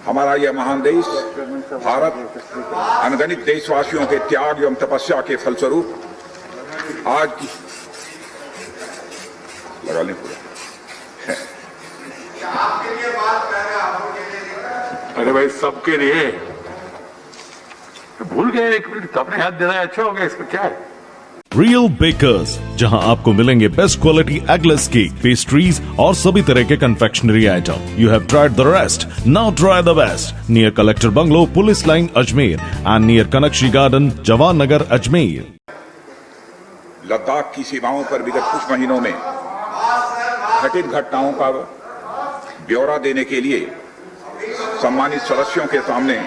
हमारा यह महान देश भारत अनगणित देशवासियों के त्याग एवं तपस्या के फलस्वरूप आज की लगा लें पूरा। अरे भाई सबके लिए भूल गए, एक मिनट अपने हाथ देना अच्छा होगा, इसमें क्या है। रियल बेकर्स, जहां आपको मिलेंगे best quality eggless cake, pastries और सभी तरह के confectionery item. You have tried the rest, now try the best. Near collector bungalow, police line, Ajmer and near कनकशी गार्डन, जवान नगर, अजमेर। लद्दाख की सीमाओं पर विगत कुछ महीनों में घटित घटनाओं का ब्यौरा देने के लिए सम्मानित सदस्यों के सामने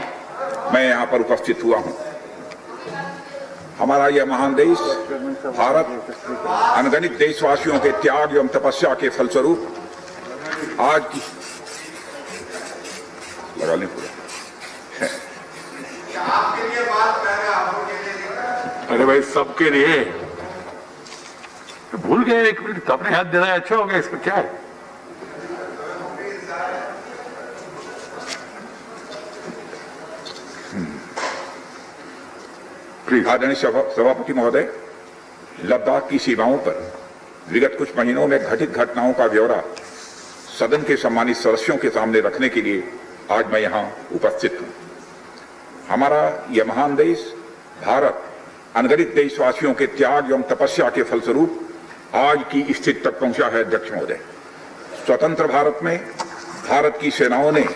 मैं यहाँ पर उपस्थित हुआ हूँ। हमारा यह महान देश भारत अनगणित देशवासियों के त्याग एवं तपस्या के फलस्वरूप आज की लगा लें पूरा। अरे भाई सबके लिए भूल गए, एक मिनट अपने हाथ देना अच्छा होगा, इसमें क्या है। आदरणीय सभापति महोदय, लद्दाख की सीमाओं पर विगत कुछ महीनों में घटित घटनाओं का ब्यौरा सदन के सम्मानित सदस्यों के सामने रखने के लिए आज मैं यहाँ उपस्थित हूँ। हमारा यह महान देश भारत अनगणित देशवासियों के त्याग एवं तपस्या के फलस्वरूप आज की स्थिति तक पहुंचा है। अध्यक्ष महोदय, स्वतंत्र भारत में भारत की सेनाओं ने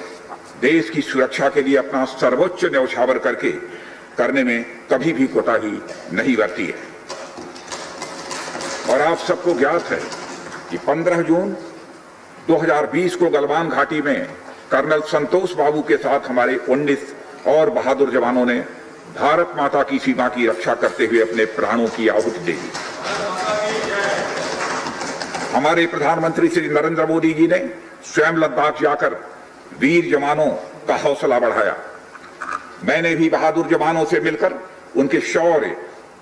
देश की सुरक्षा के लिए अपना सर्वोच्च न्यौछावर करने में कभी भी कोताही नहीं बरती है। और आप सबको ज्ञात है कि 15 जून 2020 को गलवान घाटी में कर्नल संतोष बाबू के साथ हमारे 19 और बहादुर जवानों ने भारत माता की सीमा की रक्षा करते हुए अपने प्राणों की आहुति दे दी। हमारे प्रधानमंत्री श्री नरेंद्र मोदी जी ने स्वयं लद्दाख जाकर वीर जवानों का हौसला बढ़ाया। मैंने भी बहादुर जवानों से मिलकर उनके शौर्य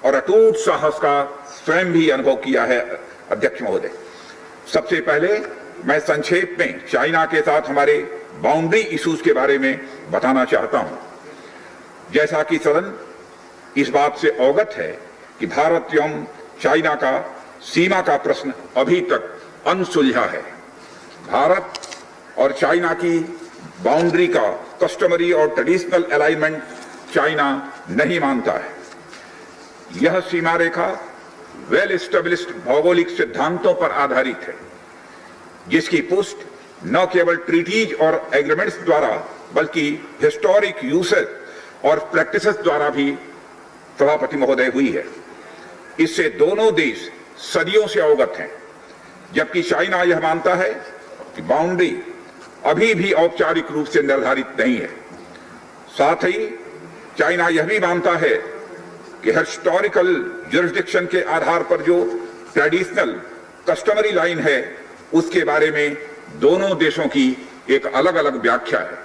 और अटूट साहस का स्वयं भी अनुभव किया है। अध्यक्ष महोदय, सबसे पहले मैं संक्षेप में चाइना के साथ हमारे बाउंड्री इश्यूज के बारे में बताना चाहता हूं। जैसा कि सदन इस बात से अवगत है कि भारत एवं चाइना का सीमा का प्रश्न अभी तक अनसुलझा है। भारत और चाइना की बाउंड्री का कस्टमरी और ट्रेडिशनल अलाइनमेंट चाइना नहीं मानता है। यह सीमा रेखा वेल एस्टेब्लिश्ड भौगोलिक सिद्धांतों पर आधारित है, जिसकी पुष्टि न केवल ट्रीटीज और एग्रीमेंट्स द्वारा बल्कि हिस्टोरिक यूसेज और प्रैक्टिसेस द्वारा भी सभापति महोदय हुई है। इससे दोनों देश सदियों से अवगत हैं, जबकि चाइना यह मानता है कि बाउंड्री अभी भी औपचारिक रूप से निर्धारित नहीं है। साथ ही चाइना यह भी मानता है कि हिस्टोरिकल जुरिस्डिक्शन के आधार पर जो ट्रेडिशनल कस्टमरी लाइन है, उसके बारे में दोनों देशों की एक अलग अलग व्याख्या है।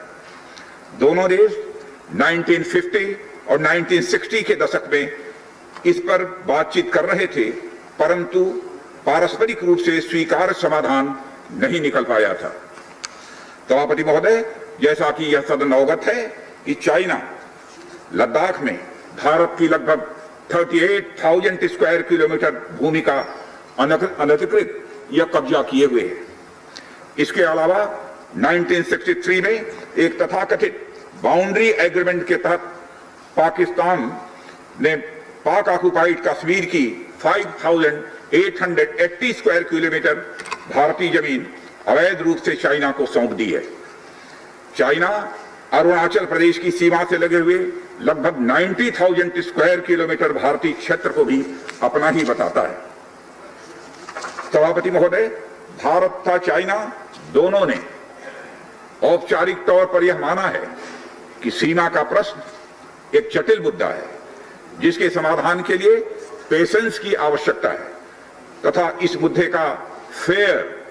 दोनों देश 1950 और 1960 के दशक में इस पर बातचीत कर रहे थे, परंतु पारस्परिक रूप से स्वीकार्य समाधान नहीं निकल पाया था। सभापति महोदय, जैसा कि यह सदन अवगत है कि चाइना लद्दाख में भारत की लगभग 38,000 स्क्वायर किलोमीटर भूमि का अनधिकृत या कब्जा किए हुए है। इसके अलावा 1963 में एक तथाकथित बाउंड्री एग्रीमेंट के तहत पाकिस्तान ने पाक ऑक्युपाइड कश्मीर की 5,880 स्क्वायर किलोमीटर भारतीय जमीन अवैध रूप से चाइना को सौंप दी है। चाइना अरुणाचल प्रदेश की सीमा से लगे हुए लगभग 90,000 स्क्वायर किलोमीटर भारतीय क्षेत्र को भी अपना ही बताता है। सभापति महोदय, भारत तथा चाइना दोनों ने औपचारिक तौर पर यह माना है कि सीमा का प्रश्न एक जटिल मुद्दा है, जिसके समाधान के लिए पेशेंस की आवश्यकता है तथा इस मुद्दे का फेयर,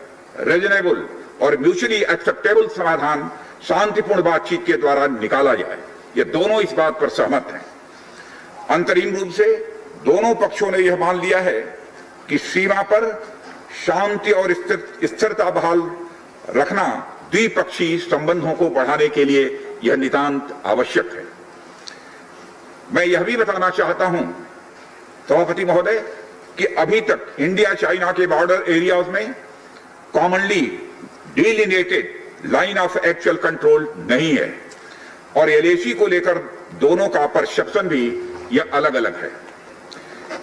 रीजनेबल और म्यूचुअली एक्सेप्टेबल समाधान शांतिपूर्ण बातचीत के द्वारा निकाला जाए। ये दोनों इस बात पर सहमत हैं। अंतरिम रूप से दोनों पक्षों ने यह मान लिया है कि सीमा पर शांति और स्थिरता बहाल रखना द्विपक्षीय संबंधों को बढ़ाने के लिए यह नितांत आवश्यक है। मैं यह भी बताना चाहता हूं सभापति महोदय कि अभी तक इंडिया चाइना के बॉर्डर एरियाज में commonly delineated line of actual control नहीं है और एलएसी को लेकर दोनों का परसेप्शन भी यह अलग अलग है।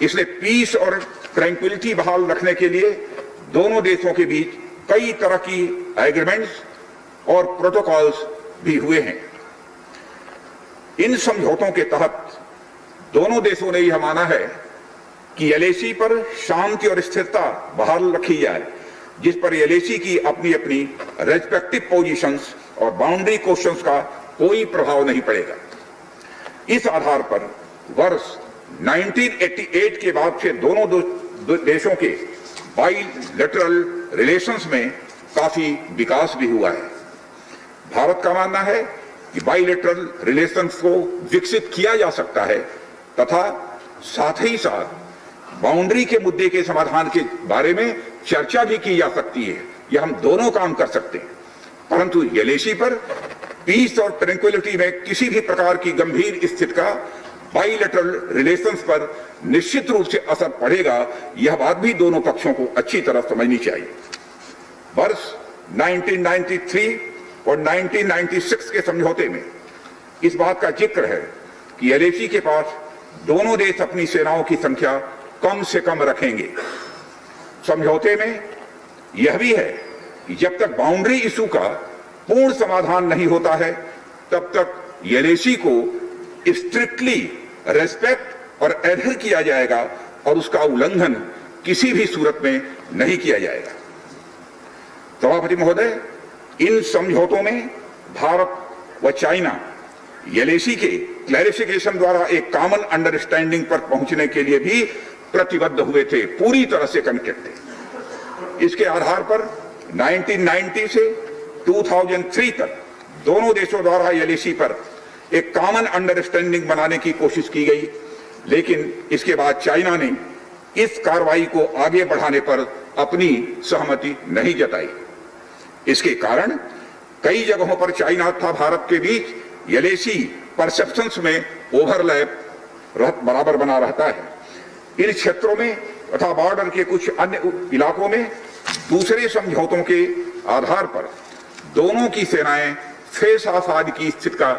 इसलिए पीस और ट्रैंक्विलिटी बहाल रखने के लिए दोनों देशों के बीच कई तरह की एग्रीमेंट्स और प्रोटोकॉल्स भी हुए हैं। इन समझौतों के तहत दोनों देशों ने यह माना है कि एलएसी पर शांति और स्थिरता बहाल रखी जाए, जिस पर एलएसी की अपनी अपनी रेस्पेक्टिव पोजीशंस और बाउंड्री क्वेश्चंस का कोई प्रभाव नहीं पड़ेगा। इस आधार पर वर्ष 1988 के बाद से दोनों देशों के बाइलेटरल रिलेशंस में काफी विकास भी हुआ है। भारत का मानना है कि बाइलेटरल रिलेशंस को विकसित किया जा सकता है तथा साथ ही साथ बाउंड्री के मुद्दे के समाधान के बारे में चर्चा भी की जा सकती है। यह हम दोनों काम कर सकते हैं, परंतु एलएसी पर पीस और ट्रैंक्विलिटी में किसी भी प्रकार की गंभीर स्थिति का बाइलेटरल रिलेशंस पर निश्चित रूप से असर पड़ेगा, यह बात भी दोनों पक्षों को अच्छी तरह समझनी चाहिए। वर्ष 1993 और 1996 के समझौते में इस बात का जिक्र है कि एलएसी के पास दोनों देश अपनी सेनाओं की संख्या कम से कम रखेंगे। समझौते में यह भी है कि जब तक बाउंड्री इशू का पूर्ण समाधान नहीं होता है तब तक एलएसी को स्ट्रिक्टली रेस्पेक्ट और एडहर किया जाएगा और उसका उल्लंघन किसी भी सूरत में नहीं किया जाएगा। सभापति महोदय, इन समझौतों में भारत व चाइना एलएसी के क्लैरिफिकेशन द्वारा एक कॉमन अंडरस्टैंडिंग पर पहुंचने के लिए भी प्रतिबद्ध हुए थे, पूरी तरह से कमिटेड थे। इसके आधार पर 1990 से 2003 तक दोनों देशों द्वारा एलएसी पर एक कॉमन अंडरस्टैंडिंग बनाने की कोशिश की गई, लेकिन इसके बाद चाइना ने इस कार्रवाई को आगे बढ़ाने पर अपनी सहमति नहीं जताई। इसके कारण कई जगहों पर चाइना तथा भारत के बीच एलएसी परसेप्शंस में ओवरलैप बराबर बना रहता है। इन क्षेत्रों में तथा बॉर्डर के कुछ अन्य इलाकों में दूसरे समझौतों के आधार पर दोनों की सेनाएं फेस ऑफ आदि की स्थिति का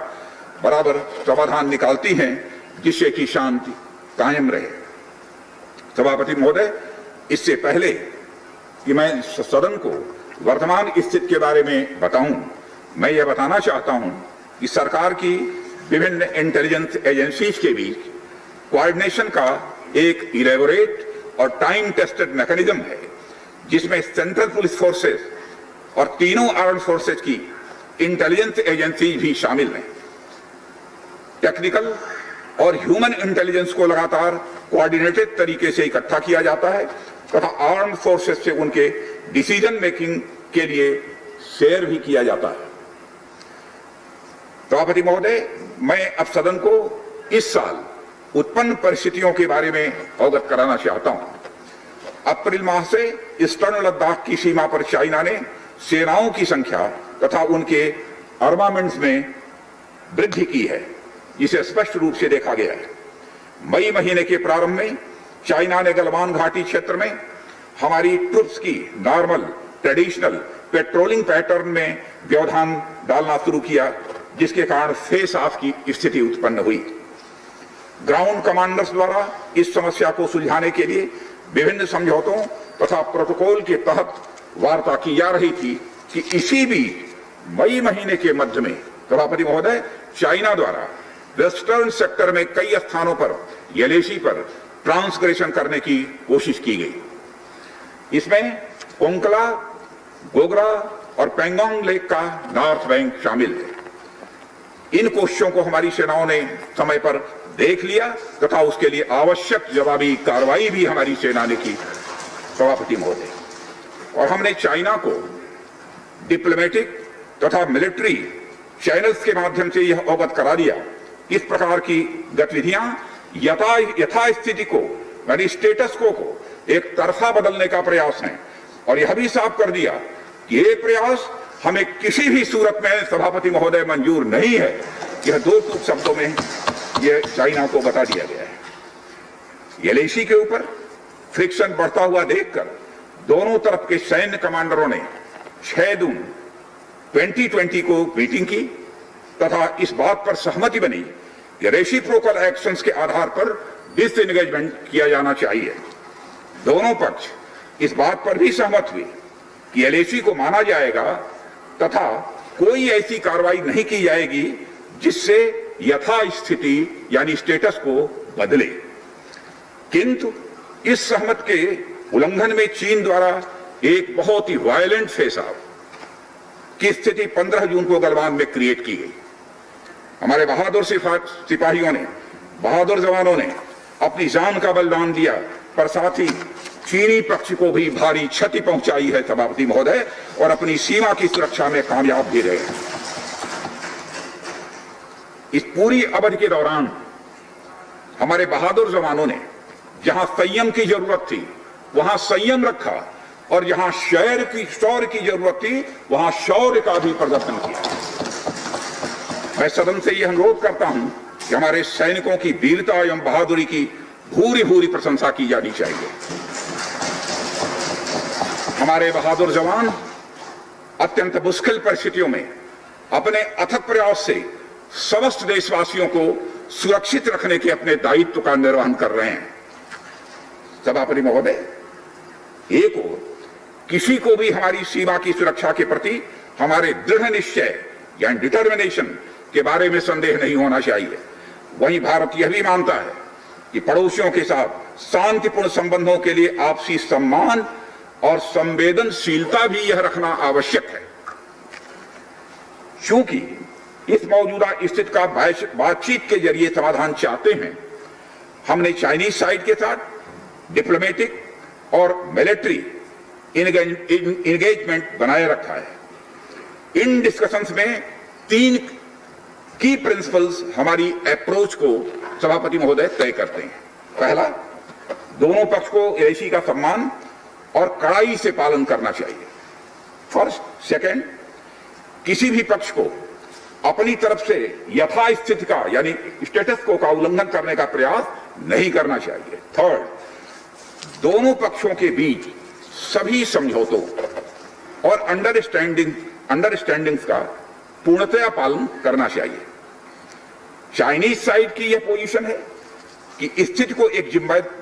बराबर समाधान निकालती हैं, जिससे कि शांति कायम रहे। सभापति महोदय, इससे पहले कि मैं सदन को वर्तमान स्थिति के बारे में बताऊं, मैं यह बताना चाहता हूं कि सरकार की विभिन्न इंटेलिजेंस एजेंसीज के बीच कोऑर्डिनेशन का एक इलेबोरेट और टाइम टेस्टेड मैकेनिज्म है, जिसमें सेंट्रल पुलिस फोर्सेस और तीनों आर्म्ड फोर्सेस की इंटेलिजेंस एजेंसी भी शामिल हैं। टेक्निकल और ह्यूमन इंटेलिजेंस को लगातार कोऑर्डिनेटेड तरीके से इकट्ठा किया जाता है तथा आर्म्ड फोर्सेस से उनके डिसीजन मेकिंग के लिए शेयर भी किया जाता है। सभापति महोदय, मैं अब सदन को इस साल उत्पन्न परिस्थितियों के बारे में अवगत कराना चाहता हूं। अप्रैल माह से ईस्टर्न लद्दाख की सीमा पर चाइना ने सेनाओं की संख्या तथा उनके आर्मामेंट्स में वृद्धि की है, जिसे स्पष्ट रूप से देखा गया है। मई महीने के प्रारंभ में चाइना ने गलवान घाटी क्षेत्र में हमारी ट्रुप्स की नॉर्मल ट्रेडिशनल पेट्रोलिंग पैटर्न में व्यवधान डालना शुरू किया, जिसके कारण फेस ऑफ की स्थिति उत्पन्न हुई। ग्राउंड कमांडर्स द्वारा इस समस्या को सुलझाने के लिए विभिन्न समझौतों तथा प्रोटोकॉल के तहत वार्ता की जा रही थी कि इसी बीच मई महीने के मध्य में सभापति महोदय, चाइना द्वारा वेस्टर्न सेक्टर में कई स्थानों पर एलएसी पर ट्रांसग्रेशन करने की कोशिश की गई। इसमें कोंकला, गोगरा और पेंगोंग लेक का नॉर्थ बैंक शामिल है। इन कोशिशों को हमारी सेनाओं ने समय पर देख लिया तथा उसके लिए आवश्यक जवाबी कार्रवाई भी हमारी सेना ने की सभापति महोदय, और हमने चाइना को डिप्लोमेटिक तथा मिलिट्री चैनल्स के माध्यम से यह अवगत करा दिया इस प्रकार की गतिविधियां यथास्थिति को यानी स्टेटस को एक तरफा बदलने का प्रयास है, और यह भी साफ कर दिया कि ये प्रयास हमें किसी भी सूरत में सभापति महोदय मंजूर नहीं है। यह दो टूक शब्दों में यह चाइना को बता दिया गया है। एलएसी के ऊपर फ्रिक्शन बढ़ता हुआ देखकर दोनों तरफ के सैन्य कमांडरों ने 6 जून 2020 को मीटिंग की तथा इस बात पर सहमति बनी कि रेसिप्रोकल एक्शंस के आधार पर डिसएंगेजमेंट किया जाना चाहिए। दोनों पक्ष इस बात पर भी सहमत हुए कि एलएसी को माना जाएगा तथा कोई ऐसी कार्रवाई नहीं की जाएगी जिससे यथास्थिति यानी स्टेटस को बदले। किंतु इस सहमति के उल्लंघन में चीन द्वारा एक बहुत ही वायलेंट फेस ऑफ की स्थिति 15 जून को गलवान में क्रिएट की गई। हमारे बहादुर सिपाहियों ने, बहादुर जवानों ने अपनी जान का बलिदान दिया, पर साथ ही चीनी पक्ष को भी भारी क्षति पहुंचाई है सभापति महोदय, और अपनी सीमा की सुरक्षा में कामयाब भी रहे। इस पूरी अवधि के दौरान हमारे बहादुर जवानों ने जहां संयम की जरूरत थी वहां संयम रखा, और जहां शौर्य की जरूरत थी वहां शौर्य का भी प्रदर्शन किया। मैं सदन से यह अनुरोध करता हूं कि हमारे सैनिकों की वीरता एवं बहादुरी की भूरी भूरी प्रशंसा की जानी चाहिए। हमारे बहादुर जवान अत्यंत मुश्किल परिस्थितियों में अपने अथक प्रयास से समस्त देशवासियों को सुरक्षित रखने के अपने दायित्व का निर्वहन कर रहे हैं। सभापति महोदय, एक और किसी को भी हमारी सीमा की सुरक्षा के प्रति हमारे दृढ़ निश्चय या डिटर्मिनेशन के बारे में संदेह नहीं होना चाहिए। वहीं भारत यह भी मानता है कि पड़ोसियों के साथ शांतिपूर्ण संबंधों के लिए आपसी सम्मान और संवेदनशीलता भी यह रखना आवश्यक है। चूंकि इस मौजूदा स्थिति का बातचीत के जरिए समाधान चाहते हैं, हमने चाइनीज साइड के साथ डिप्लोमेटिक और मिलिट्री इंगेजमेंट बनाए रखा है। इन डिस्कशंस में 3 की प्रिंसिपल्स हमारी अप्रोच को सभापति महोदय तय करते हैं। पहला, दोनों पक्ष को एलएसी का सम्मान और कड़ाई से पालन करना चाहिए। फर्स्ट। सेकंड, किसी भी पक्ष को अपनी तरफ से यथास्थिति का यानी स्टेटस को का उल्लंघन करने का प्रयास नहीं करना चाहिए। थर्ड, दोनों पक्षों के बीच सभी समझौतों और अंडरस्टैंडिंग्स का पूर्णतया पालन करना चाहिए। चाइनीज साइड की यह पोजीशन है कि स्थिति को एक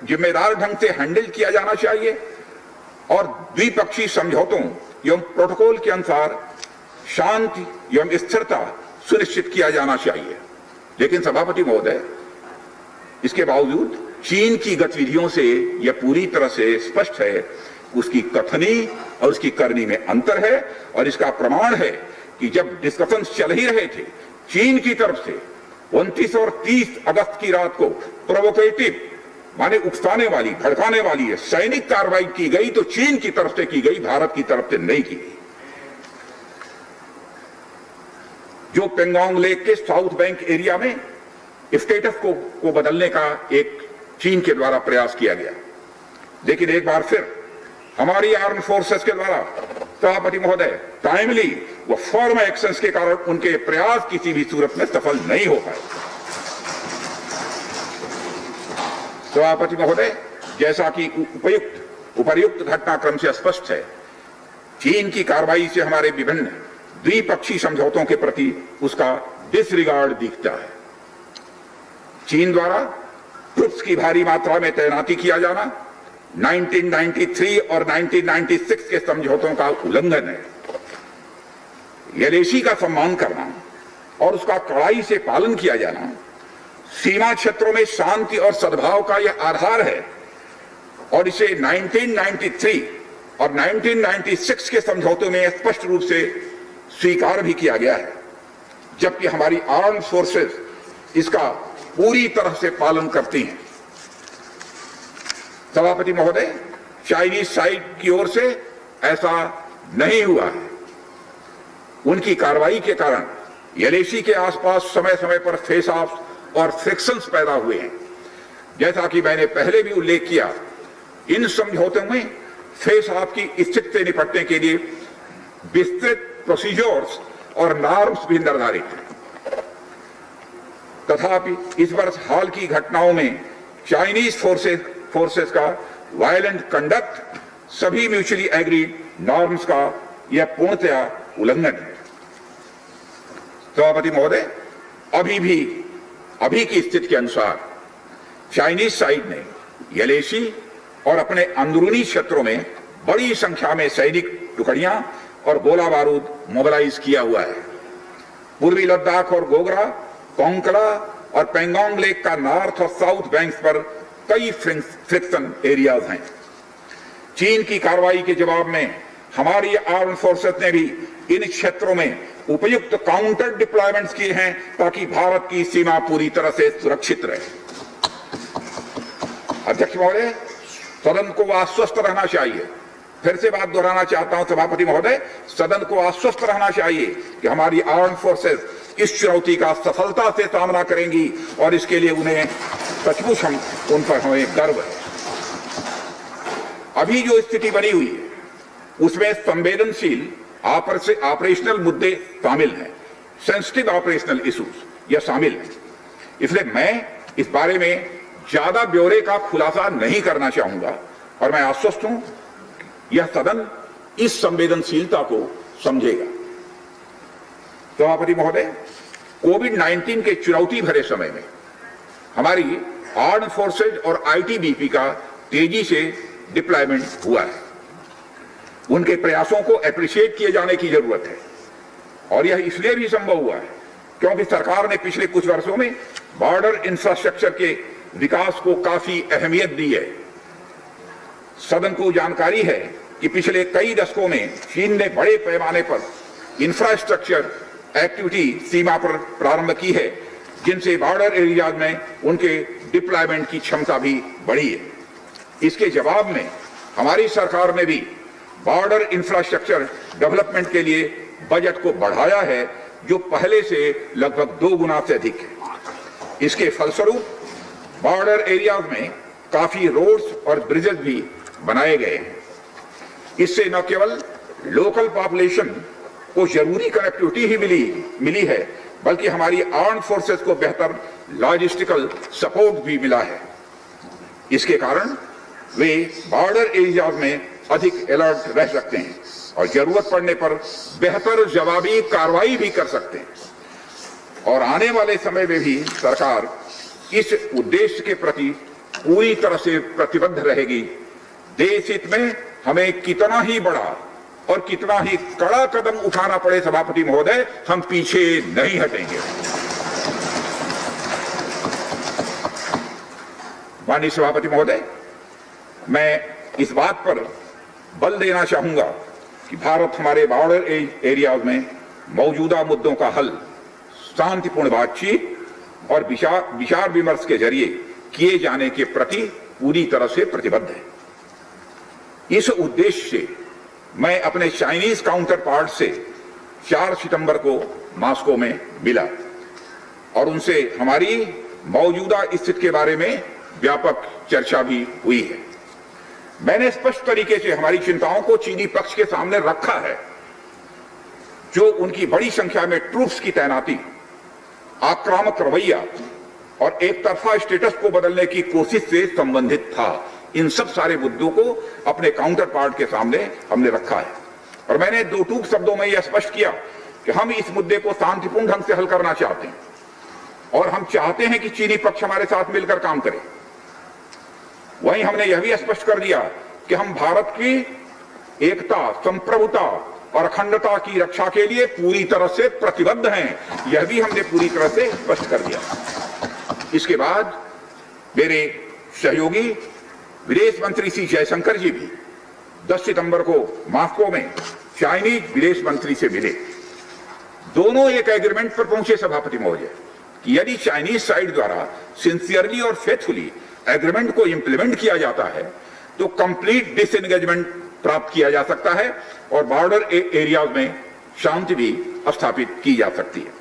जिम्मेदार ढंग से हैंडल किया जाना चाहिए और द्विपक्षीय समझौतों एवं प्रोटोकॉल के अनुसार शांति एवं स्थिरता सुनिश्चित किया जाना चाहिए। लेकिन सभापति महोदय, इसके बावजूद चीन की गतिविधियों से यह पूरी तरह से स्पष्ट है, उसकी कथनी और उसकी करनी में अंतर है। और इसका प्रमाण है कि जब डिस्कशन चल ही रहे थे, चीन की तरफ से 29 और 30 अगस्त की रात को प्रोवोकेटिव माने उकसाने वाली, भड़काने वाली सैनिक कार्रवाई की गई, तो चीन की तरफ से की गई, भारत की तरफ से नहीं की गई। जो पेंगोंग लेक के साउथ बैंक एरिया में स्टेटस को बदलने का एक चीन के द्वारा प्रयास किया गया, लेकिन एक बार फिर हमारी आर्म फोर्सेस के द्वारा सभापति महोदय टाइमली व फर्म एक्शंस के कारण उनके प्रयास किसी भी सूरत में सफल नहीं हो पाए। सभापति महोदय, जैसा कि उपर्युक्त घटनाक्रम से स्पष्ट है, चीन की कार्रवाई से हमारे विभिन्न द्विपक्षीय समझौतों के प्रति उसका डिसरिगार्ड दिखता है। चीन द्वारा ट्रुप्स की भारी मात्रा में तैनाती किया जाना 1993 और 1996 के समझौतों का उल्लंघन है। एलएसी का सम्मान करना और उसका कड़ाई से पालन किया जाना सीमा क्षेत्रों में शांति और सद्भाव का यह आधार है, और इसे 1993 और 1996 के समझौतों में स्पष्ट रूप से स्वीकार भी किया गया है, जबकि हमारी आर्म्ड फोर्सेस इसका पूरी तरह से पालन करती हैं। सभापति महोदय, चाइनीज साइड की ओर से ऐसा नहीं हुआ है। उनकी कार्रवाई के कारण एलएसी के आसपास समय समय पर फेस ऑफ और फ्रिक्शंस पैदा हुए हैं। जैसा कि मैंने पहले भी उल्लेख किया, इन समझौतों में फेस ऑफ की स्थिति से निपटने के लिए विस्तृत प्रोसीजर्स और नॉर्म्स भी निर्धारित हैं। तथापि इस वर्ष हाल की घटनाओं में चाइनीज फोर्सेस का वायलेंट कंडक्ट सभी म्यूचुअली एग्रीड नॉर्म्स का यह पूर्णतया उल्लंघन है। सभापति महोदय, अभी की स्थिति के अनुसार चाइनीज साइड ने यलेशी और अपने अंदरूनी क्षेत्रों में बड़ी संख्या में सैनिक टुकड़ियां और गोला बारूद मोबिलाइज किया हुआ है। पूर्वी लद्दाख और गोगरा, कोंकड़ा और पेंगोंग लेक का नॉर्थ और साउथ बैंक्स पर कई फ्रिक्शन एरियाज हैं। चीन की कार्रवाई के जवाब में हमारी आर्म फोर्सेस ने भी इन क्षेत्रों में उपयुक्त काउंटर डिप्लॉयमेंट्स किए हैं ताकि भारत की सीमा पूरी तरह से सुरक्षित रहे। अध्यक्ष महोदय, सदन को आश्वस्त रहना चाहिए, फिर से बात दोहराना चाहता हूं सभापति महोदय, सदन को आश्वस्त रहना चाहिए कि हमारी आर्म फोर्सेस इस चुनौती का सफलता से सामना करेंगी और इसके लिए उन्हें सचमुच उन पर हमें गर्व है। अभी जो स्थिति बनी हुई है उसमें संवेदनशील ऑपरेशनल मुद्दे शामिल हैं, सेंसिटिव ऑपरेशनल इश्यूज यह शामिल है। इसलिए मैं इस बारे में ज्यादा ब्यौरे का खुलासा नहीं करना चाहूंगा और मैं आश्वस्त हूं यह सदन इस संवेदनशीलता को समझेगा। सभापति महोदय, कोविड-19 के चुनौती भरे समय में हमारी आर्म्ड फोर्सेज और आईटीबीपी का तेजी से डिप्लॉयमेंट हुआ है। उनके प्रयासों को एप्रिशिएट किए जाने की जरूरत है और यह इसलिए भी संभव हुआ है क्योंकि सरकार ने पिछले कुछ वर्षों में बॉर्डर इंफ्रास्ट्रक्चर के विकास को काफी अहमियत दी है। सदन को जानकारी है कि पिछले कई दशकों में चीन ने बड़े पैमाने पर इंफ्रास्ट्रक्चर एक्टिविटी सीमा पर प्रारंभ की है, जिनसे बॉर्डर एरियाज में उनके डिप्लॉयमेंट की क्षमता भी बढ़ी है। इसके जवाब में हमारी सरकार ने भी बॉर्डर इंफ्रास्ट्रक्चर डेवलपमेंट के लिए बजट को बढ़ाया है, जो पहले से लगभग 2 गुना से अधिक है। इसके फलस्वरूप बॉर्डर एरियाज में काफी रोड्स और ब्रिजेस भी बनाए गए हैं। इससे न केवल लोकल पॉपुलेशन को जरूरी कनेक्टिविटी ही मिली है, बल्कि हमारी आर्म्ड फोर्सेस को बेहतर लॉजिस्टिकल सपोर्ट भी मिला है। इसके कारण वे बॉर्डर एरियाज में अधिक अलर्ट रह सकते हैं और जरूरत पड़ने पर बेहतर जवाबी कार्रवाई भी कर सकते हैं। और आने वाले समय में भी सरकार इस उद्देश्य के प्रति पूरी तरह से प्रतिबद्ध रहेगी। देश हित में हमें कितना ही बड़ा और कितना ही कड़ा कदम उठाना पड़े सभापति महोदय, हम पीछे नहीं हटेंगे। माननीय सभापति महोदय, मैं इस बात पर बल देना चाहूंगा कि भारत हमारे बॉर्डर एरियाज में मौजूदा मुद्दों का हल शांतिपूर्ण बातचीत और विचार विमर्श के जरिए किए जाने के प्रति पूरी तरह से प्रतिबद्ध है। इस उद्देश्य से मैं अपने चाइनीज काउंटर पार्ट से 4 सितंबर को मॉस्को में मिला और उनसे हमारी मौजूदा स्थिति के बारे में व्यापक चर्चा भी हुई है। मैंने स्पष्ट तरीके से हमारी चिंताओं को चीनी पक्ष के सामने रखा है, जो उनकी बड़ी संख्या में ट्रूप्स की तैनाती, आक्रामक रवैया और एक तरफा स्टेटस को बदलने की कोशिश से संबंधित था। इन सब सारे मुद्दों को अपने काउंटर पार्ट के सामने हमने रखा है और मैंने 2 टूक शब्दों में यह स्पष्ट किया कि हम इस मुद्दे को शांतिपूर्ण ढंग से हल करना चाहते हैं और हम चाहते हैं कि चीनी पक्ष हमारे साथ मिलकर काम करे। वहीं हमने यह भी स्पष्ट कर दिया कि हम भारत की एकता, संप्रभुता और अखंडता की रक्षा के लिए पूरी तरह से प्रतिबद्ध हैं। यह भी हमने पूरी तरह से स्पष्ट कर दिया। इसके बाद मेरे सहयोगी विदेश मंत्री श्री जयशंकर जी भी 10 सितंबर को मॉस्को में चाइनीज विदेश मंत्री से मिले। दोनों एक एग्रीमेंट पर पहुंचे सभापति महोदय कि यदि चाइनीज साइड द्वारा सिंसियरली और फेथफुली एग्रीमेंट को इंप्लीमेंट किया जाता है तो कंप्लीट डिसएंगेजमेंट प्राप्त किया जा सकता है और बॉर्डर एरियाज में शांति भी स्थापित की जा सकती है।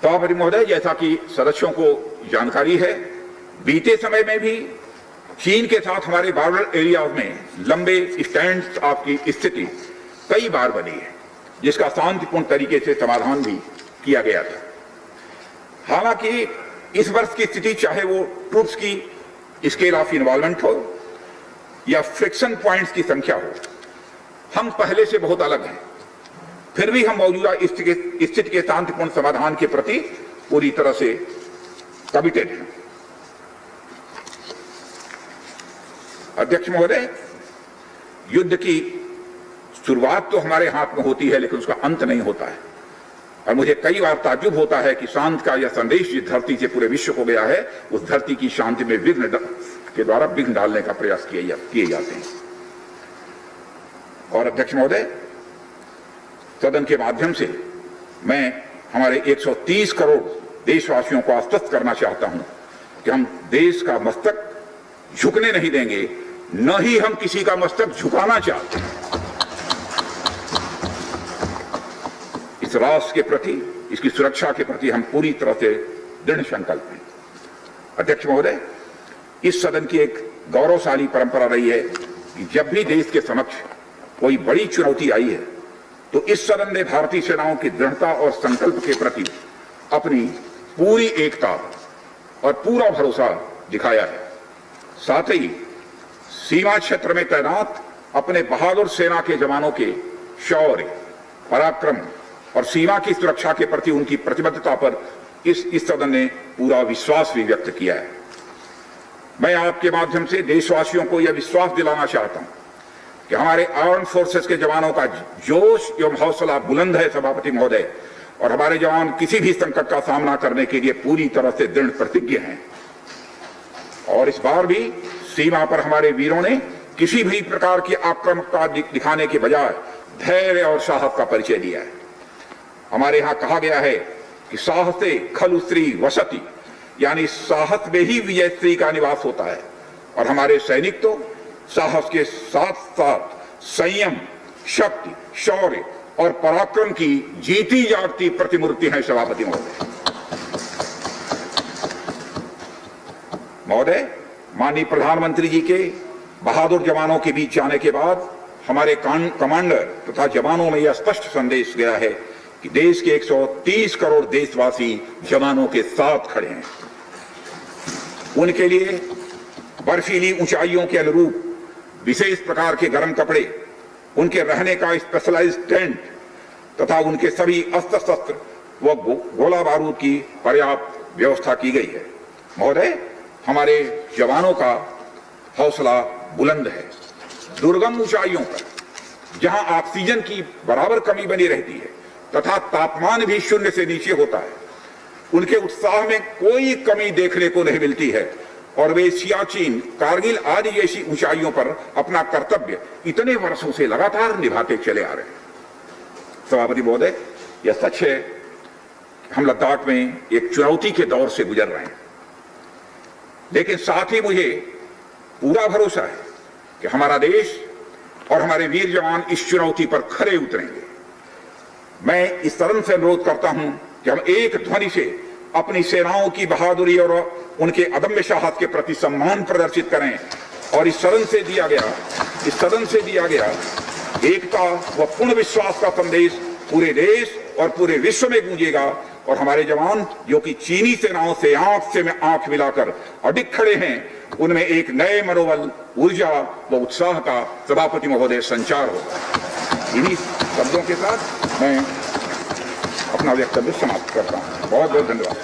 सभापति महोदय, जैसा कि सदस्यों को जानकारी है, बीते समय में भी चीन के साथ हमारे बॉर्डर एरियाज में लंबे स्टैंड्स ऑफ की स्थिति कई बार बनी है, जिसका शांतिपूर्ण तरीके से समाधान भी किया गया था। हालांकि इस वर्ष की स्थिति, चाहे वो ट्रूप्स की स्केल ऑफ इन्वॉल्वमेंट हो या फ्रिक्शन पॉइंट्स की संख्या हो, हम पहले से बहुत अलग हैं। फिर भी हम मौजूदा स्थिति के शांतिपूर्ण समाधान के प्रति पूरी तरह से कमिटेड हैं। अध्यक्ष महोदय, युद्ध की शुरुआत तो हमारे हाथ में होती है, लेकिन उसका अंत नहीं होता है। और मुझे कई बार ताज्जुब होता है कि शांति का यह संदेश जिस धरती से पूरे विश्व को गया है, उस धरती की शांति में विघ्न के द्वारा विघ्न डालने का प्रयास किए जाते हैं। और अध्यक्ष महोदय, सदन के माध्यम से मैं हमारे 130 करोड़ देशवासियों को आश्वस्त करना चाहता हूं कि हम देश का मस्तक झुकने नहीं देंगे, न ही हम किसी का मस्तक झुकाना चाहते हैं। इस राष्ट्र के प्रति, इसकी सुरक्षा के प्रति हम पूरी तरह से दृढ़ संकल्प हैं। अध्यक्ष महोदय, इस सदन की एक गौरवशाली परंपरा रही है कि जब भी देश के समक्ष कोई बड़ी चुनौती आई है, तो इस सदन ने भारतीय सेनाओं की दृढ़ता और संकल्प के प्रति अपनी पूरी एकता और पूरा भरोसा दिखाया है। साथ ही सीमा क्षेत्र में तैनात अपने बहादुर सेना के जवानों के शौर्य, पराक्रम और सीमा की सुरक्षा के प्रति उनकी प्रतिबद्धता पर इस सदन ने पूरा विश्वास भी व्यक्त किया है। मैं आपके माध्यम से देशवासियों को यह विश्वास दिलाना चाहता हूं कि हमारे आर्म फोर्सेस के जवानों का जोश एवं हौसला बुलंद है सभापति महोदय, और हमारे जवान किसी भी संकट का सामना करने के लिए पूरी तरह से दृढ़ प्रतिज्ञ हैं। और इस बार भी सीमा पर हमारे वीरों ने किसी भी प्रकार की आक्रामकता दिखाने के बजाय धैर्य और साहस का परिचय दिया है। हमारे यहां कहा गया है कि साहसे खलु स्त्री वसति, यानी साहस में ही विजय स्त्री का निवास होता है। और हमारे सैनिक तो साहस के साथ साथ संयम, शक्ति, शौर्य और पराक्रम की जीती जागती प्रतिमूर्ति है सभापति महोदय। महोदय, माननीय प्रधानमंत्री जी के बहादुर जवानों के बीच जाने के बाद हमारे कमांडर तथा जवानों में यह स्पष्ट संदेश गया है कि देश के 130 करोड़ देशवासी जवानों के साथ खड़े हैं। उनके लिए बर्फीली ऊंचाइयों के अनुरूप विशेष प्रकार के गर्म कपड़े, उनके रहने का स्पेशलाइज्ड टेंट तथा उनके सभी अस्त्र शस्त्र व गोला बारूद की पर्याप्त व्यवस्था की गई है। महोदय, हमारे जवानों का हौसला बुलंद है। दुर्गम ऊंचाइयों पर जहां ऑक्सीजन की बराबर कमी बनी रहती है तथा तापमान भी शून्य से नीचे होता है, उनके उत्साह में कोई कमी देखने को नहीं मिलती है और वे सियाचिन, कारगिल आदि जैसी ऊंचाइयों पर अपना कर्तव्य इतने वर्षों से लगातार निभाते चले आ रहे हैं। सभापति महोदय, यह सच है हम लद्दाख में एक चुनौती के दौर से गुजर रहे हैं, लेकिन साथ ही मुझे पूरा भरोसा है कि हमारा देश और हमारे वीर जवान इस चुनौती पर खरे उतरेंगे। मैं इस सदन से अनुरोध करता हूं कि हम एक ध्वनि से अपनी सेनाओं की बहादुरी और उनके अदम्य साहस के प्रति सम्मान प्रदर्शित करें और इस सदन से दिया गया एकता व पूर्ण विश्वास का संदेश पूरे देश और पूरे विश्व में गूंजेगा और हमारे जवान जो कि चीनी सेनाओं से आंख से आंख मिलाकर अडिग खड़े हैं, उनमें एक नए मनोबल, ऊर्जा व उत्साह का सभापति महोदय संचार होगा। इन्हीं शब्दों के साथ मैं अपना वक्तव्य समाप्त करता हूं। बहुत बहुत धन्यवाद।